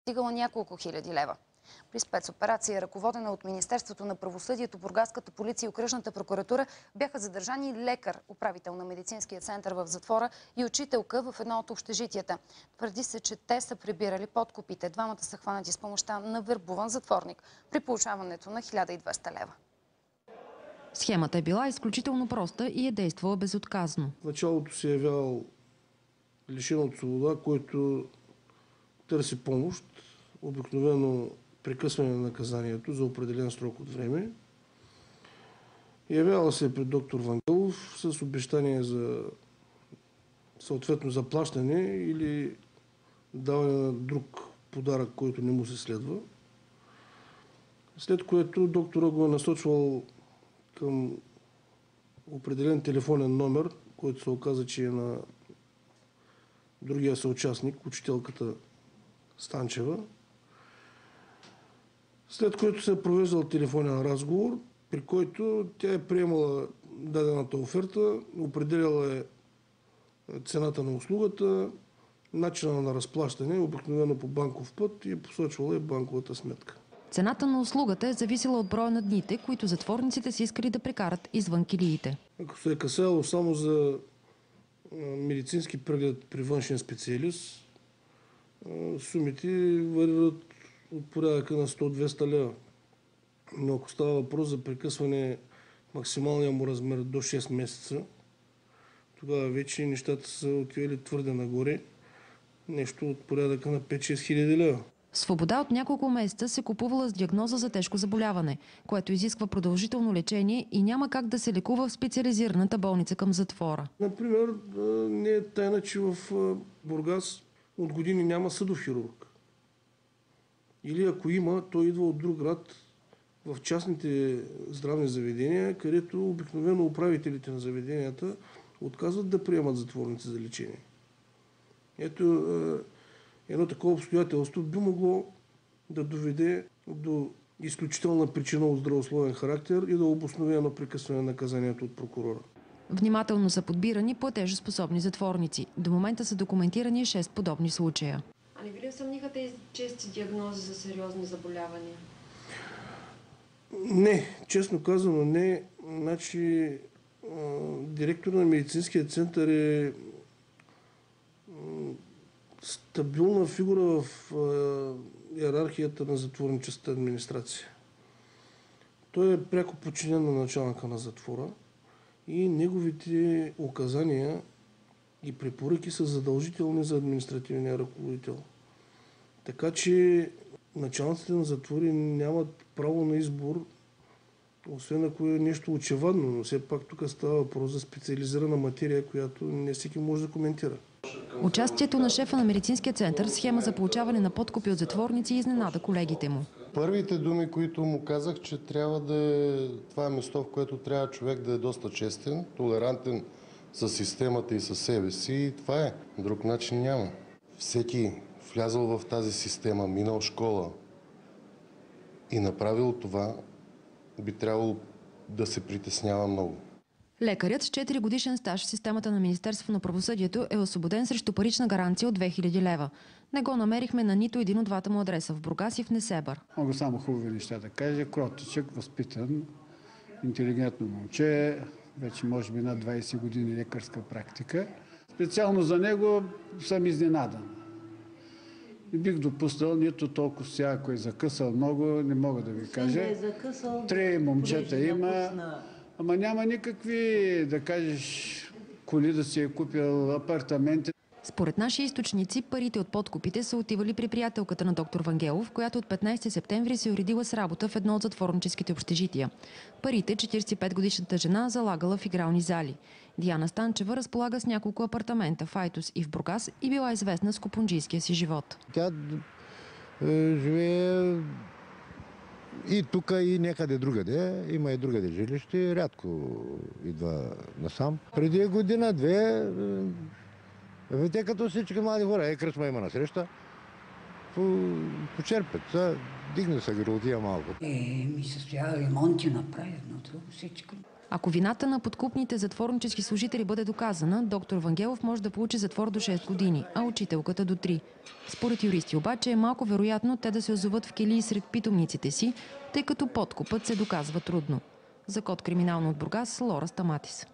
стигала няколко хиляди лева. При спецоперация, ръководена от Министерството на правосъдието, Бургаската полиция и Окръжната прокуратура, бяха задържани лекар, управител на медицинския център в затвора и учителка в едно от общежитията. Твърди се, че те са прибирали подкупите. Двамата са хванати с помощта на вербуван затворник при получаването на 1200 лева. Схемата е била изключително проста и е действала безотказно. В началото се е явявал лишен от свобода, който търси помощ, обикновено прекъсване на наказанието за определен срок от време. Явява се пред доктор Вангелов с обещание за съответно заплащане или даване на друг подарък, който не му се следва. След което доктора го е насочвал към определен телефонен номер, който се оказа, че е на другия съучастник, учителката Станчева. След което се е провеждал телефонен разговор, при който тя е приемала дадената оферта, определяла е цената на услугата, начина на разплащане, обикновено по банков път, и посочвала е банковата сметка. Цената на услугата е зависела от броя на дните, които затворниците си искали да прекарат извън килиите. Ако се е касаело само за медицински преглед при външен специалист, сумите варират от порядъка на 100-200 лева. Но ако става въпрос за прекъсване максималния му размер до 6 месеца, тогава вече нещата са отивали твърде нагоре, нещо от порядъка на 5-6 хиляди лева. Свобода от няколко месеца се купувала с диагноза за тежко заболяване, което изисква продължително лечение и няма как да се лекува в специализираната болница към затвора. Например, не е тайна, че в Бургас от години няма съдов хирург. Или ако има, той идва от друг град, в частните здравни заведения, където обикновено управителите на заведенията отказват да приемат затворници за лечение. Ето, едно такова обстоятелство би могло да доведе до изключителна причина от здравословен характер и да обоснове едно прекъсване на наказанието от прокурора. Внимателно са подбирани платежоспособни затворници. До момента са документирани 6 подобни случая. А не ви ли съмниха тези чести диагнози за сериозни заболявания? Не, честно казано не. Значи, директор на медицинския център е стабилна фигура в иерархията на затворническата администрация. Той е пряко подчинен на началника на затвора и неговите указания и препоръки са задължителни за административния ръководител. Така че началниците на затвори нямат право на избор, освен ако е нещо очевадно, но все пак тук става въпрос за специализирана материя, която не всеки може да коментира. Участието на шефа на медицинския център в схема за получаване на подкупи от затворници изненада колегите му. Първите думи, които му казах, че трябва да е, това е место, в което трябва човек да е доста честен, толерантен с системата и със себе си, и това е. Друг начин няма. Всеки влязъл в тази система, минал школа и направил това, би трябвало да се притеснява много. Лекарят с 4 годишен стаж в системата на Министерството на правосъдието е освободен срещу парична гаранция от 2000 лева. Не го намерихме на нито един от двата му адреса в Бургас и в Несебър. Мога само хубави неща да кажа. Кротичък, възпитан, интелигентно момче, вече може би над 20 години лекарска практика. Специално за него съм изненадан. Не бих допуснал нито толкова сега, ако е закъсал много, не мога да ви кажа. 3 момчета има, ама няма никакви, да кажеш, коли да си е купил, апартаменти. Според наши източници, парите от подкупите са отивали при приятелката на доктор Вангелов, която от 15 септември се уредила с работа в едно от затворническите общежития. Парите 45-годишната жена залагала в игрални зали. Диана Станчева разполага с няколко апартамента в Айтос и в Бургас и била известна с купунджийския си живот. Тя живее и тук, и някъде другаде. Има и другаде жилище. Рядко идва насам. Преди година-две, те като всички млади хора, кръчма има насреща, почерпят. Дигне се гротия малко. Ми се стоя ремонти направи едно друго всичко. Ако вината на подкупните затворнически служители бъде доказана, доктор Вангелов може да получи затвор до 6 години, а учителката до 3. Според юристи обаче е малко вероятно те да се озоват в килии сред питомниците си, тъй като подкупът се доказва трудно. За Код Криминално от Бургас, Лора Стаматис.